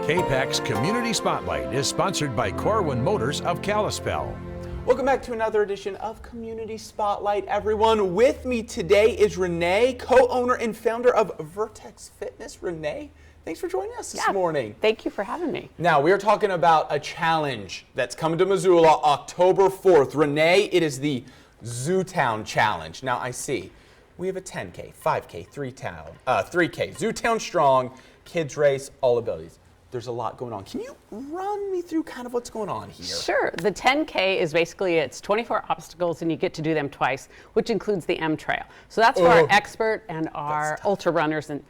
KPAX Community Spotlight is sponsored by Corwin Motors of Kalispell. Welcome back to another edition of Community Spotlight, everyone. With me today is Renee, co-owner and founder of Vertex Fitness. Renee, thanks for joining us this morning. Thank you for having me. Now, we are talking about a challenge that's coming to Missoula October 4th. Renee, it is the Zootown Challenge. Now, I see we have a 10K, 5K, 3K, Zootown Strong, kids race, all abilities. There's a lot going on. Can you run me through kind of what's going on here? Sure. The 10K is basically, it's 24 obstacles and you get to do them twice, which includes the M Trail. So that's for our expert and our ultra runners and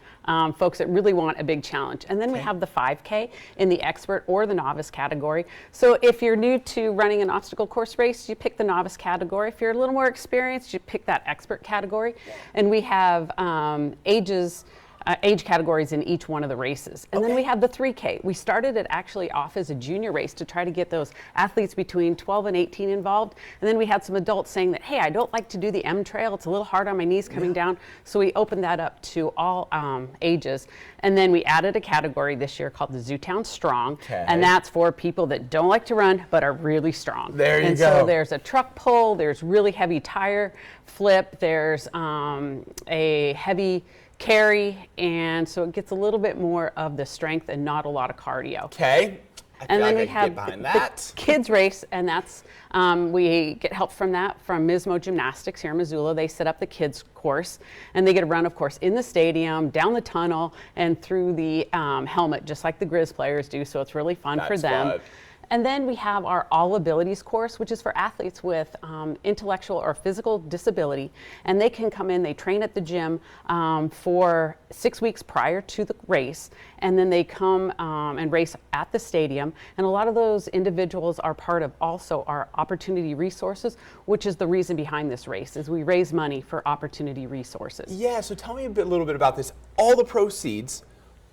folks that really want a big challenge. And then we have the 5K in the expert or the novice category. So if you're new to running an obstacle course race, you pick the novice category. If you're a little more experienced, you pick that expert category. And we have age categories in each one of the races. And then we have the 3K. We started it actually off as a junior race to try to get those athletes between 12 and 18 involved. And then we had some adults saying that, hey, I don't like to do the M Trail. It's a little hard on my knees coming down. So we opened that up to all ages. And then we added a category this year called the Zootown Strong. And that's for people that don't like to run but are really strong. There you go. And so there's a truck pull, there's really heavy tire flip, there's a heavy carry, and so it gets a little bit more of the strength and not a lot of cardio. Okay. And then we have the kids race, and that's we get help from that from Mismo Gymnastics here in Missoula. They set up the kids course, and they get a run, of course, in the stadium, down the tunnel, and through the helmet, just like the Grizz players do. So it's really fun for them. Fun. And then we have our All Abilities course, which is for athletes with intellectual or physical disability. And they can come in, they train at the gym for 6 weeks prior to the race. And then they come and race at the stadium. And a lot of those individuals are part of also our Opportunity Resources, which is the reason behind this race, is we raise money for Opportunity Resources. Yeah, so tell me a little bit about this. All the proceeds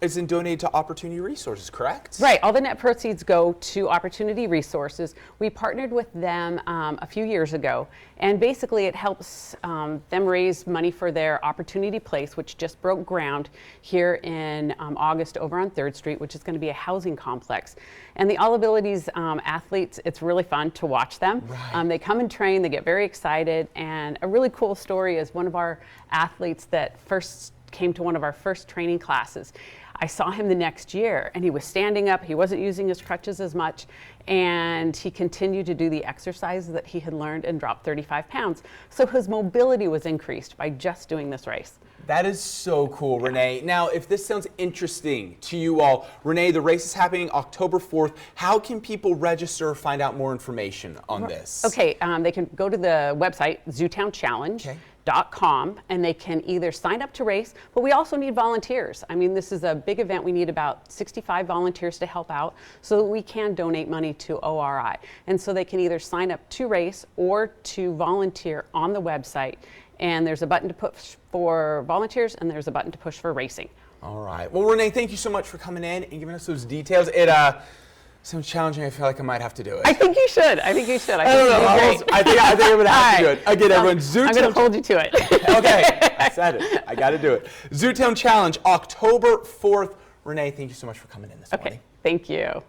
is donated to Opportunity Resources, correct? Right. All the net proceeds go to Opportunity Resources. We partnered with them a few years ago, and basically it helps them raise money for their Opportunity Place, which just broke ground here in August over on 3rd Street, which is going to be a housing complex. And the All Abilities athletes, it's really fun to watch them. Right. They come and train, they get very excited, and a really cool story is one of our athletes that first came to one of our first training classes. I saw him the next year and he was standing up, he wasn't using his crutches as much, and he continued to do the exercises that he had learned and dropped 35 pounds. So his mobility was increased by just doing this race. That is so cool, Renee. Now, if this sounds interesting to you all, Renee, the race is happening October 4th. How can people register or find out more information on this? Okay, they can go to the website, ZootownChallenge.com, and they can either sign up to race, but we also need volunteers. I mean, this is a big event. We need about 65 volunteers to help out so that we can donate money to ORI. And so they can either sign up to race or to volunteer on the website. And there's a button to push for volunteers and there's a button to push for racing. All right. Well, Renee, thank you so much for coming in and giving us those details. It sounds challenging. I feel like I might have to do it. I think you should. I think you should. I don't know. I think I'm going to have to do it. Again, everyone, Zootown. I'm going to hold you to it. Okay. I said it. I got to do it. Zootown Challenge, October 4th. Renee, thank you so much for coming in this morning. Okay. Thank you.